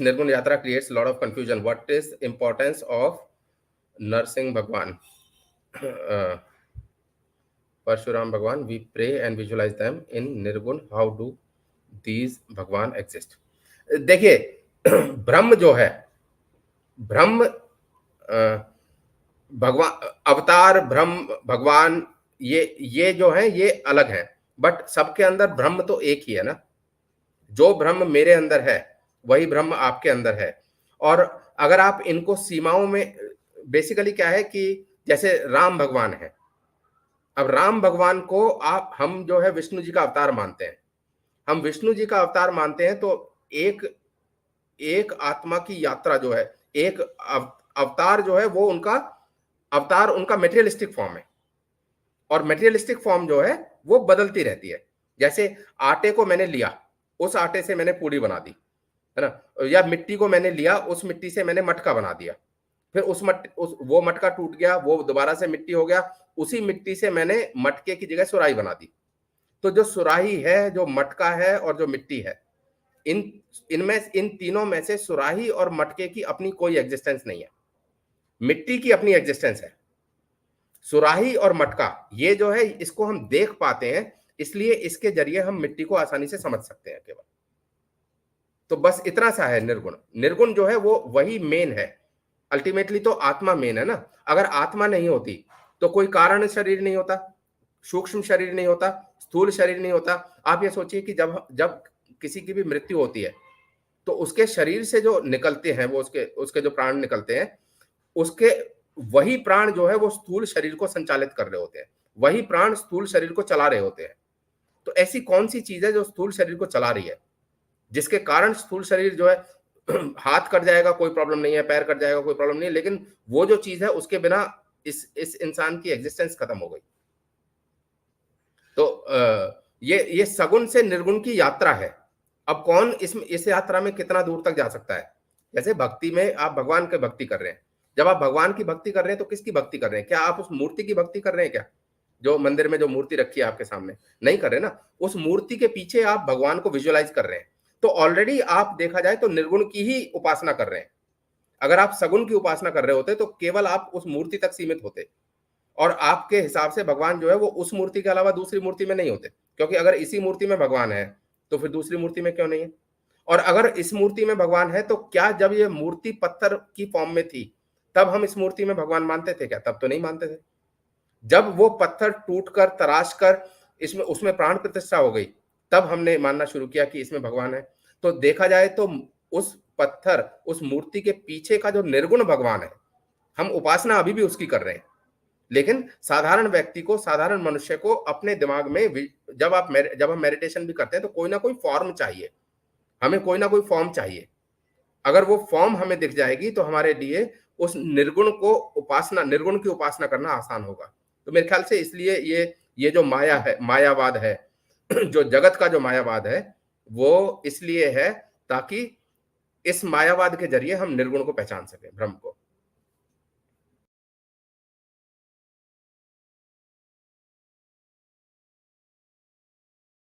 निर्गुण यात्रा creates lot of confusion. What is importance of Narasimha Bhagwan, Parashuram Bhagwan? We pray and visualise them in nirgun. How do these Bhagwan exist? देखिए, ब्रह्म जो है, ब्रह्म भगवान, अवतार, ब्रह्म, भगवान, ये जो है ये अलग है, बट सबके अंदर ब्रह्म तो एक ही है ना. जो ब्रह्म मेरे अंदर है वही ब्रह्म आपके अंदर है. और अगर आप इनको सीमाओं में, बेसिकली क्या है कि जैसे राम भगवान है, अब राम भगवान को हम जो है विष्णु जी का अवतार मानते हैं. हम विष्णु जी का अवतार मानते हैं तो एक एक आत्मा की यात्रा जो है, एक अवतार जो है वो उनका अवतार, उनका मेटेरियलिस्टिक फॉर्म है. और मेटेरियलिस्टिक फॉर्म जो है वो बदलती रहती है. जैसे आटे को मैंने लिया, उस आटे से मैंने पूड़ी बना दी, है ना. या मिट्टी को मैंने लिया, उस मिट्टी से मैंने मटका बना दिया. फिर वो मटका टूट गया, वो दोबारा से मिट्टी हो गया, उसी मिट्टी से मैंने मटके की जगह सुराही बना दी. तो जो सुराही है, जो मटका है और जो मिट्टी है, इन तीनों में से सुराही और मटके की अपनी कोई एग्जिस्टेंस नहीं है. मिट्टी की अपनी एग्जिस्टेंस है. सुराही और मटका ये जो है इसको हम देख पाते हैं, इसलिए इसके जरिए हम मिट्टी को आसानी से समझ सकते हैं केवल. तो बस इतना सा है निर्गुण. निर्गुण जो है वो वही मेन है. अल्टीमेटली तो आत्मा मेन है ना. अगर आत्मा नहीं होती तो कोई कारण शरीर नहीं होता, सूक्ष्म शरीर नहीं होता, स्थूल शरीर नहीं होता. आप ये सोचिए कि जब जब किसी की भी मृत्यु होती है तो उसके शरीर से जो निकलते हैं, वो उसके जो प्राण निकलते हैं, उसके वही प्राण जो है वो स्थूल शरीर को संचालित कर रहे होते हैं. वही प्राण स्थूल शरीर को चला रहे होते हैं. तो ऐसी कौन सी चीज है जो स्थूल शरीर को चला रही है, जिसके कारण स्थूल शरीर जो है हाथ कट जाएगा कोई प्रॉब्लम नहीं है, पैर कट जाएगा कोई प्रॉब्लम नहीं है, लेकिन वो जो चीज है उसके बिना इस इंसान की एग्जिस्टेंस खत्म हो गई. तो ये सगुण से निर्गुण की यात्रा है. अब कौन इस यात्रा में कितना दूर तक जा सकता है? जैसे भक्ति में आप भगवान की भक्ति कर रहे हैं. जब आप भगवान की भक्ति कर रहे हैं तो किसकी भक्ति कर रहे हैं? क्या आप उस मूर्ति की भक्ति कर रहे हैं क्या? जो मंदिर में जो मूर्ति रखी है आपके सामने, नहीं कर रहे ना. उस मूर्ति के पीछे आप भगवान को विजुअलाइज कर रहे हैं. तो ऑलरेडी आप देखा जाए तो निर्गुण की ही उपासना कर रहे हैं. अगर आप सगुण की उपासना कर रहे होते तो केवल आप उस मूर्ति तक सीमित होते, और आपके हिसाब से भगवान जो है वो उस मूर्ति के अलावा दूसरी मूर्ति में नहीं होते. क्योंकि अगर इसी मूर्ति में भगवान है तो फिर दूसरी मूर्ति में क्यों नहीं है? और अगर इस मूर्ति में भगवान है तो क्या जब ये मूर्ति पत्थर की फॉर्म में थी तब हम इस मूर्ति में भगवान मानते थे क्या? तब तो नहीं मानते थे. जब वो पत्थर टूट कर, तराश कर इसमें उसमें प्राण प्रतिष्ठा हो गई, तब हमने मानना शुरू किया कि इसमें भगवान है. तो देखा जाए तो उस पत्थर, उस मूर्ति के पीछे का जो निर्गुण भगवान है, हम उपासना अभी भी उसकी कर रहे हैं. लेकिन साधारण व्यक्ति को, साधारण मनुष्य को अपने दिमाग में जब हम मेडिटेशन भी करते हैं तो कोई ना कोई फॉर्म चाहिए. हमें कोई ना कोई फॉर्म चाहिए. अगर वो फॉर्म हमें दिख जाएगी तो हमारे लिए उस निर्गुण निर्गुण की उपासना करना आसान होगा. तो मेरे ख्याल से इसलिए ये जो माया है, मायावाद है, जो जगत का जो मायावाद है, वो इसलिए है ताकि इस मायावाद के जरिए हम निर्गुण को पहचान सकें, ब्रह्म को.